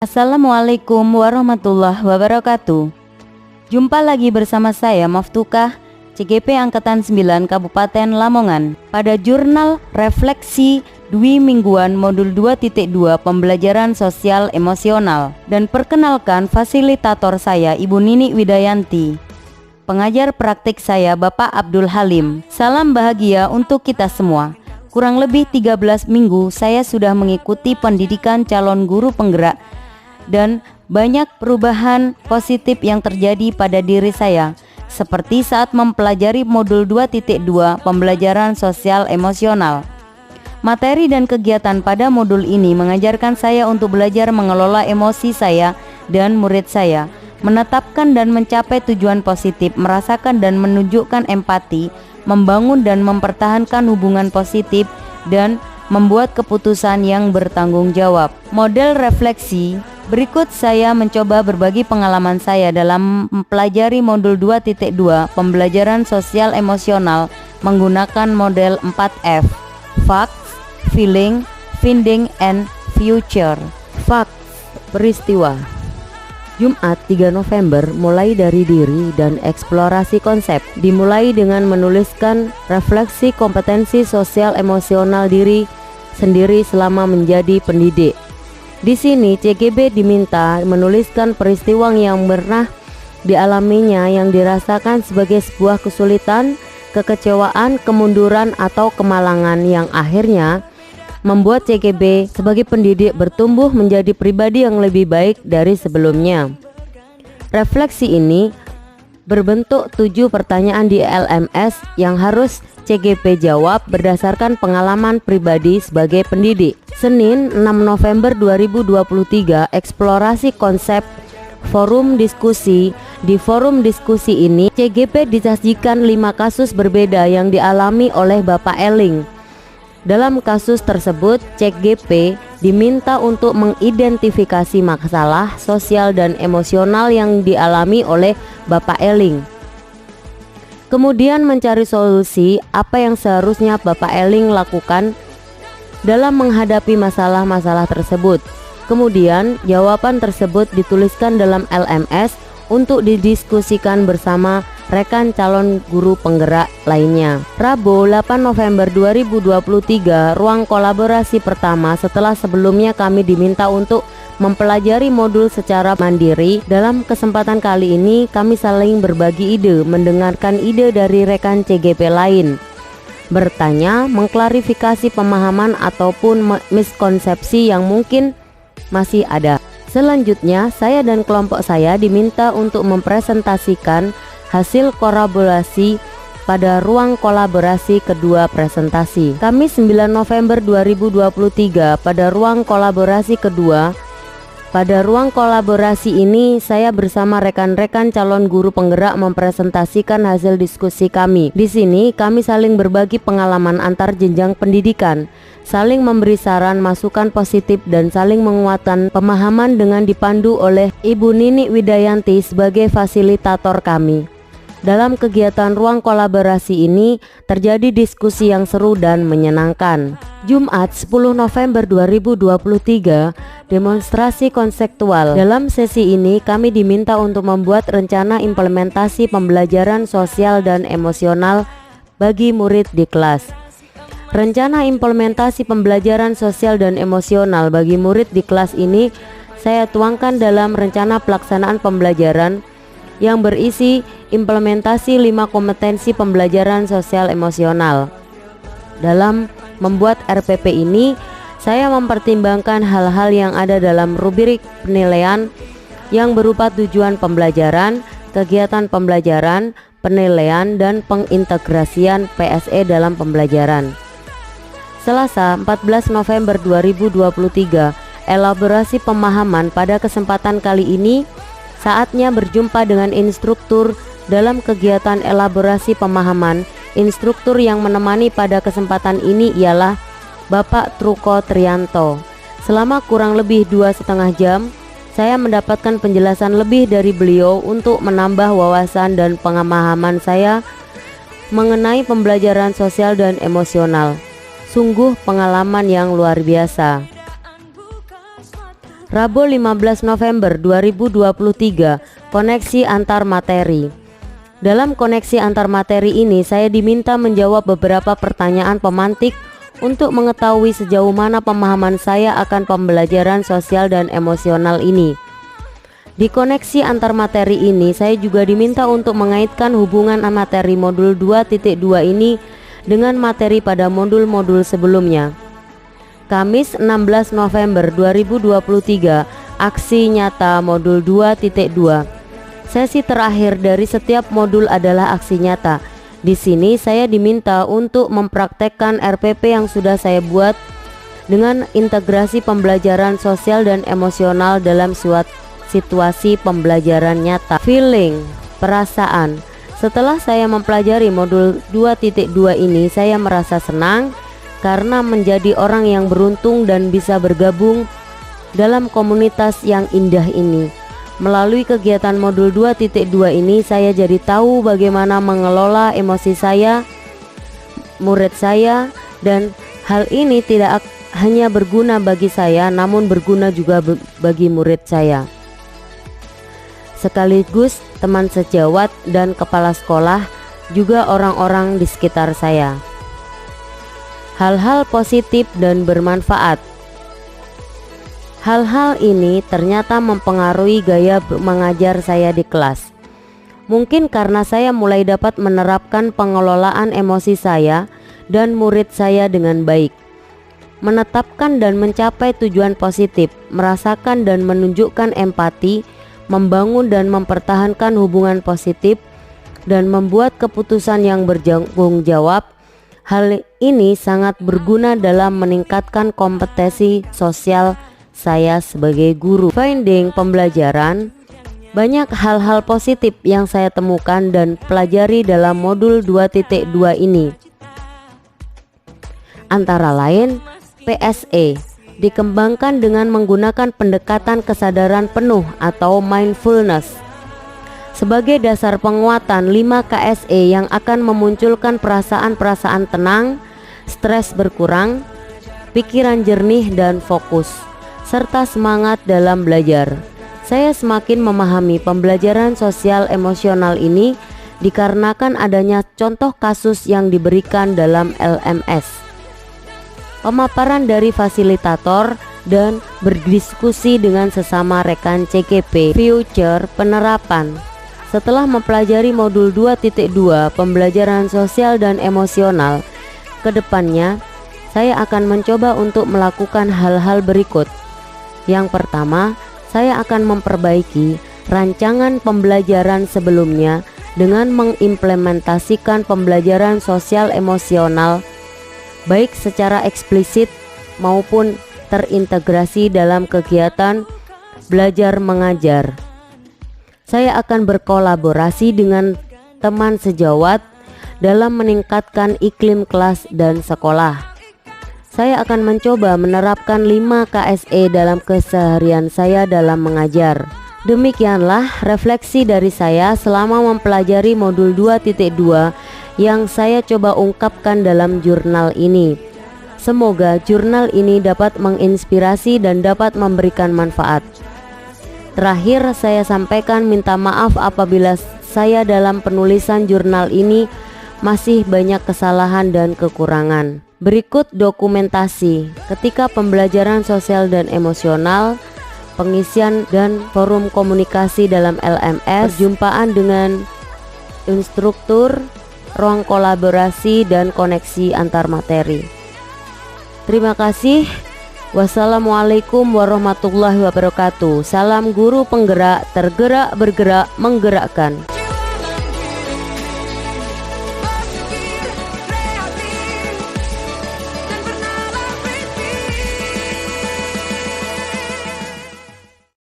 Assalamualaikum warahmatullahi wabarakatuh. Jumpa lagi bersama saya Maftukah, CGP Angkatan 9 Kabupaten Lamongan pada jurnal Refleksi Dwi Mingguan Modul 2.2 Pembelajaran Sosial Emosional. Dan perkenalkan fasilitator saya Ibu Nini Widayanti. Pengajar praktik saya Bapak Abdul Halim. Salam bahagia untuk kita semua. Kurang lebih 13 minggu saya sudah mengikuti pendidikan calon guru penggerak dan banyak perubahan positif yang terjadi pada diri saya, seperti saat mempelajari modul 2.2 pembelajaran sosial emosional. Materi dan kegiatan pada modul ini mengajarkan saya untuk belajar mengelola emosi saya dan murid saya, menetapkan dan mencapai tujuan positif, merasakan dan menunjukkan empati, membangun dan mempertahankan hubungan positif, dan membuat keputusan yang bertanggung jawab. Model refleksi berikut saya mencoba berbagi pengalaman saya dalam mempelajari modul 2.2 pembelajaran sosial emosional menggunakan model 4F: Facts, Feeling, Finding, and Future. Facts, peristiwa. Jumat 3 November mulai dari diri dan eksplorasi konsep. Dimulai dengan menuliskan refleksi kompetensi sosial emosional diri sendiri selama menjadi pendidik. Di sini CGB diminta menuliskan peristiwa yang pernah dialaminya yang dirasakan sebagai sebuah kesulitan, kekecewaan, kemunduran, atau kemalangan yang akhirnya membuat CGB sebagai pendidik bertumbuh menjadi pribadi yang lebih baik dari sebelumnya. Refleksi ini berbentuk 7 pertanyaan di LMS yang harus CGP jawab berdasarkan pengalaman pribadi sebagai pendidik. Senin 6 November 2023, eksplorasi konsep forum diskusi. Di forum diskusi ini CGP disajikan 5 kasus berbeda yang dialami oleh Bapak Eling. Dalam kasus tersebut, CGP diminta untuk mengidentifikasi masalah sosial dan emosional yang dialami oleh Bapak Eling. Kemudian mencari solusi apa yang seharusnya Bapak Eling lakukan dalam menghadapi masalah-masalah tersebut. Kemudian jawaban tersebut dituliskan dalam LMS untuk didiskusikan bersama rekan calon guru penggerak lainnya. Rabu 8 November 2023, ruang kolaborasi pertama setelah sebelumnya kami diminta untuk mempelajari modul secara mandiri. Dalam kesempatan kali ini kami saling berbagi ide, mendengarkan ide dari rekan CGP lain, bertanya, mengklarifikasi pemahaman ataupun miskonsepsi yang mungkin masih ada. Selanjutnya, saya dan kelompok saya diminta untuk mempresentasikan hasil kolaborasi pada ruang kolaborasi kedua presentasi. Kamis 9 November 2023, pada ruang kolaborasi kedua. Pada ruang kolaborasi ini, saya bersama rekan-rekan calon guru penggerak mempresentasikan hasil diskusi kami. Di sini, kami saling berbagi pengalaman antar jenjang pendidikan, saling memberi saran, masukan positif, dan saling menguatkan pemahaman dengan dipandu oleh Ibu Nini Widayanti sebagai fasilitator kami. Dalam kegiatan ruang kolaborasi ini terjadi diskusi yang seru dan menyenangkan. Jumat 10 November 2023, demonstrasi konseptual. Dalam sesi ini kami diminta untuk membuat rencana implementasi pembelajaran sosial dan emosional bagi murid di kelas. Rencana implementasi pembelajaran sosial dan emosional bagi murid di kelas ini saya tuangkan dalam rencana pelaksanaan pembelajaran yang berisi implementasi 5 kompetensi pembelajaran sosial emosional. Dalam membuat RPP ini, saya mempertimbangkan hal-hal yang ada dalam rubrik penilaian yang berupa tujuan pembelajaran, kegiatan pembelajaran, penilaian, dan pengintegrasian PSE dalam pembelajaran. Selasa 14 November 2023, elaborasi pemahaman. Pada kesempatan kali ini saatnya berjumpa dengan instruktur dalam kegiatan elaborasi pemahaman. Instruktur yang menemani pada kesempatan ini ialah Bapak Truko Trianto. Selama kurang lebih 2,5 jam, saya mendapatkan penjelasan lebih dari beliau untuk menambah wawasan dan pemahaman saya mengenai pembelajaran sosial dan emosional. Sungguh pengalaman yang luar biasa. Rabu 15 November 2023, koneksi antar materi. Dalam koneksi antar materi ini, saya diminta menjawab beberapa pertanyaan pemantik untuk mengetahui sejauh mana pemahaman saya akan pembelajaran sosial dan emosional ini. Di koneksi antar materi ini, saya juga diminta untuk mengaitkan hubungan materi modul 2.2 ini dengan materi pada modul-modul sebelumnya. Kamis 16 November 2023, aksi nyata modul 2.2. Sesi terakhir dari setiap modul adalah aksi nyata. Di sini saya diminta untuk mempraktekkan RPP yang sudah saya buat dengan integrasi pembelajaran sosial dan emosional dalam situasi pembelajaran nyata. Feeling, perasaan. Setelah saya mempelajari modul 2.2 ini, saya merasa senang karena menjadi orang yang beruntung dan bisa bergabung dalam komunitas yang indah ini. Melalui kegiatan modul 2.2 ini, saya jadi tahu bagaimana mengelola emosi saya, murid saya, dan hal ini tidak hanya berguna bagi saya, namun berguna juga bagi murid saya, sekaligus teman sejawat dan kepala sekolah, juga orang-orang di sekitar saya. Hal-hal positif dan bermanfaat. Hal-hal ini ternyata mempengaruhi gaya mengajar saya di kelas. Mungkin karena saya mulai dapat menerapkan pengelolaan emosi saya dan murid saya dengan baik, menetapkan dan mencapai tujuan positif, merasakan dan menunjukkan empati, membangun dan mempertahankan hubungan positif, dan membuat keputusan yang bertanggung jawab. Hal ini sangat berguna dalam meningkatkan kompetensi sosial saya sebagai guru. Finding pembelajaran. Banyak hal-hal positif yang saya temukan dan pelajari dalam modul 2.2 ini. Antara lain, PSE dikembangkan dengan menggunakan pendekatan kesadaran penuh atau mindfulness sebagai dasar penguatan 5 KSE yang akan memunculkan perasaan-perasaan tenang, stres berkurang, pikiran jernih dan fokus, serta semangat dalam belajar. Saya semakin memahami pembelajaran sosial emosional ini dikarenakan adanya contoh kasus yang diberikan dalam LMS, pemaparan dari fasilitator, dan berdiskusi dengan sesama rekan CKP. Future penerapan. Setelah mempelajari modul 2.2 pembelajaran sosial dan emosional, kedepannya saya akan mencoba untuk melakukan hal-hal berikut. Yang pertama, saya akan memperbaiki rancangan pembelajaran sebelumnya dengan mengimplementasikan pembelajaran sosial emosional baik secara eksplisit maupun terintegrasi dalam kegiatan belajar mengajar. Saya akan berkolaborasi dengan teman sejawat dalam meningkatkan iklim kelas dan sekolah. Saya akan mencoba menerapkan 5 KSE dalam keseharian saya dalam mengajar. Demikianlah refleksi dari saya selama mempelajari modul 2.2 yang saya coba ungkapkan dalam jurnal ini. Semoga jurnal ini dapat menginspirasi dan dapat memberikan manfaat. Terakhir, saya sampaikan minta maaf apabila saya dalam penulisan jurnal ini masih banyak kesalahan dan kekurangan. Berikut dokumentasi ketika pembelajaran sosial dan emosional, pengisian dan forum komunikasi dalam LMS, perjumpaan dengan instruktur, ruang kolaborasi dan koneksi antar materi. Terima kasih. Wassalamualaikum warahmatullahi wabarakatuh. Salam guru penggerak, tergerak bergerak menggerakkan.